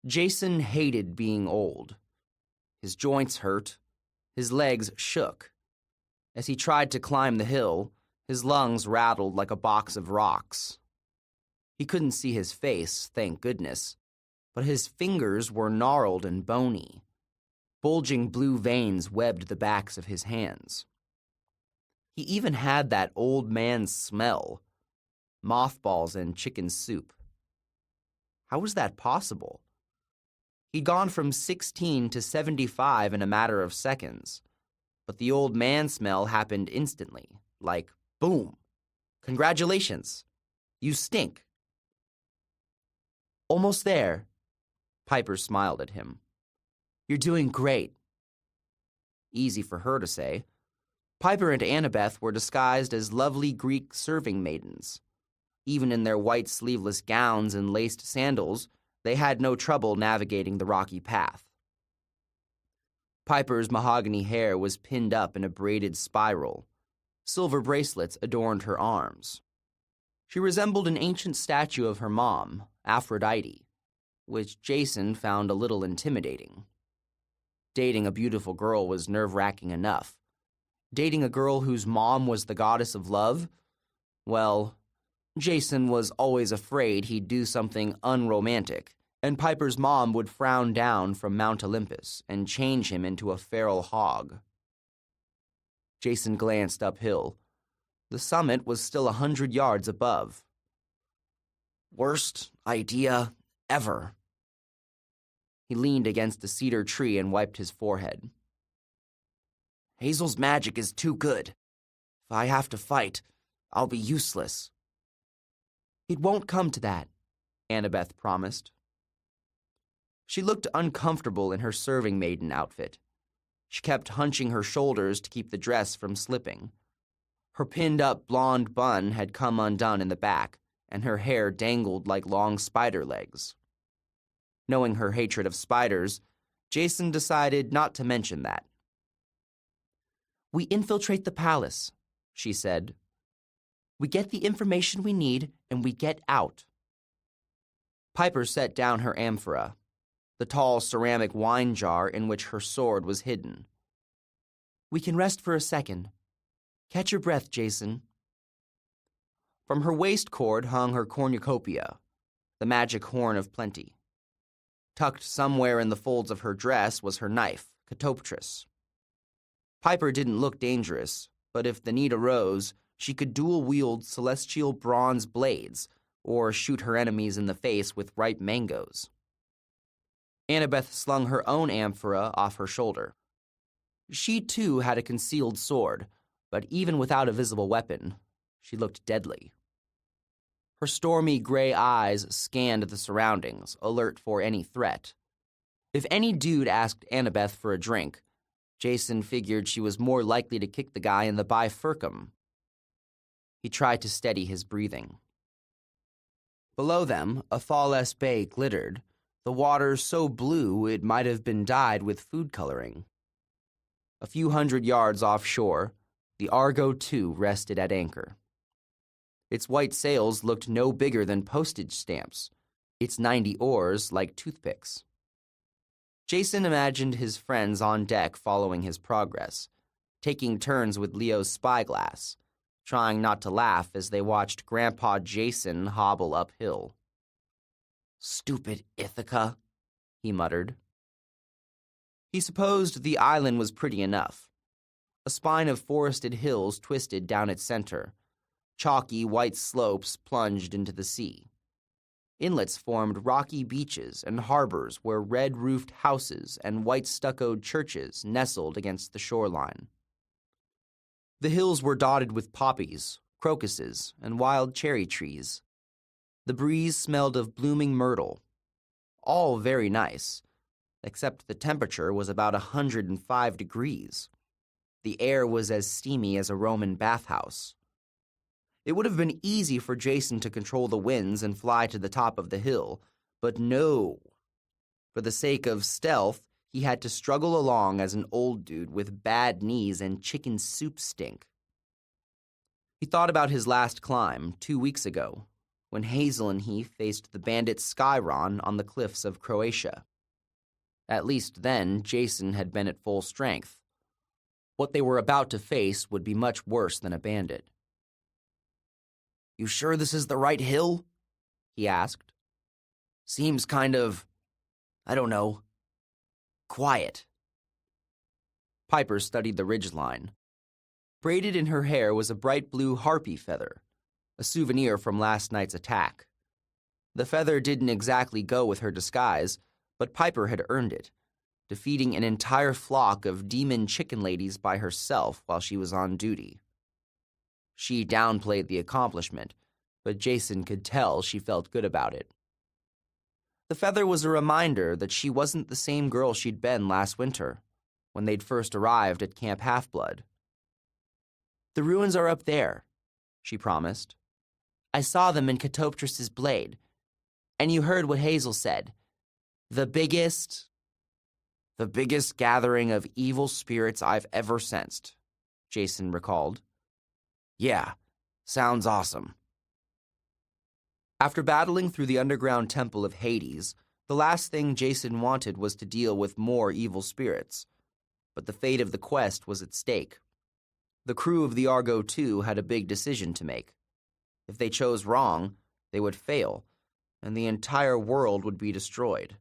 Jason hated being old. His joints hurt. His legs shook. As he tried to climb the hill, his lungs rattled like a box of rocks. He couldn't see his face, thank goodness, but his fingers were gnarled and bony. Bulging blue veins webbed the backs of his hands. He even had that old man's smell, mothballs and chicken soup. How was that possible? He'd gone from 16 to 75 in a matter of seconds, but the old man smell happened instantly, like, boom, congratulations, you stink. Almost there, Piper smiled at him. You're doing great. Easy for her to say. Piper and Annabeth were disguised as lovely Greek serving maidens. Even in their white sleeveless gowns and laced sandals, they had no trouble navigating the rocky path. Piper's mahogany hair was pinned up in a braided spiral. Silver bracelets adorned her arms. She resembled an ancient statue of her mom, Aphrodite, which Jason found a little intimidating. Dating a beautiful girl was nerve-wracking enough. Dating a girl whose mom was the goddess of love? Well, Jason was always afraid he'd do something unromantic, and Piper's mom would frown down from Mount Olympus and change him into a feral hog. Jason glanced uphill. The summit was still 100 yards above. Worst idea ever. He leaned against a cedar tree and wiped his forehead. Hazel's magic is too good. If I have to fight, I'll be useless. It won't come to that, Annabeth promised. She looked uncomfortable in her serving maiden outfit. She kept hunching her shoulders to keep the dress from slipping. Her pinned-up blonde bun had come undone in the back, and her hair dangled like long spider legs. Knowing her hatred of spiders, Jason decided not to mention that. We infiltrate the palace, she said. We get the information we need, and we get out. Piper set down her amphora, the tall ceramic wine jar in which her sword was hidden. We can rest for a second. Catch your breath, Jason. From her waist cord hung her cornucopia, the magic horn of plenty. Tucked somewhere in the folds of her dress was her knife, Catoptris. Piper didn't look dangerous, but if the need arose, she could dual-wield celestial bronze blades or shoot her enemies in the face with ripe mangoes. Annabeth slung her own amphora off her shoulder. She, too, had a concealed sword, but even without a visible weapon, she looked deadly. Her stormy gray eyes scanned the surroundings, alert for any threat. If any dude asked Annabeth for a drink, Jason figured she was more likely to kick the guy in the bifurcum. He tried to steady his breathing. Below them, a Thales Bay glittered, the water so blue it might have been dyed with food coloring. A few hundred yards offshore, the Argo II rested at anchor. Its white sails looked no bigger than postage stamps, its 90 oars like toothpicks. Jason imagined his friends on deck following his progress, taking turns with Leo's spyglass, trying not to laugh as they watched Grandpa Jason hobble uphill. Stupid Ithaca, he muttered. He supposed the island was pretty enough. A spine of forested hills twisted down its center. Chalky white slopes plunged into the sea. Inlets formed rocky beaches and harbors where red-roofed houses and white stuccoed churches nestled against the shoreline. The hills were dotted with poppies, crocuses, and wild cherry trees. The breeze smelled of blooming myrtle. All very nice, except the temperature was about 105 degrees. The air was as steamy as a Roman bathhouse. It would have been easy for Jason to control the winds and fly to the top of the hill, but no. For the sake of stealth, he had to struggle along as an old dude with bad knees and chicken soup stink. He thought about his last climb 2 weeks ago, when Hazel and he faced the bandit Skyron on the cliffs of Croatia. At least then, Jason had been at full strength. What they were about to face would be much worse than a bandit. "You sure this is the right hill?" he asked. "Seems kind of, I don't know, quiet." Piper studied the ridgeline. Braided in her hair was a bright blue harpy feather, a souvenir from last night's attack. The feather didn't exactly go with her disguise, but Piper had earned it, defeating an entire flock of demon chicken ladies by herself while she was on duty. She downplayed the accomplishment, but Jason could tell she felt good about it. The feather was a reminder that she wasn't the same girl she'd been last winter, when they'd first arrived at Camp Half-Blood. "The ruins are up there," she promised. "I saw them in Catoptras's blade. And you heard what Hazel said. The biggest gathering of evil spirits I've ever sensed," Jason recalled. "Yeah, sounds awesome." After battling through the underground temple of Hades, the last thing Jason wanted was to deal with more evil spirits. But the fate of the quest was at stake. The crew of the Argo II had a big decision to make. If they chose wrong, they would fail, and the entire world would be destroyed.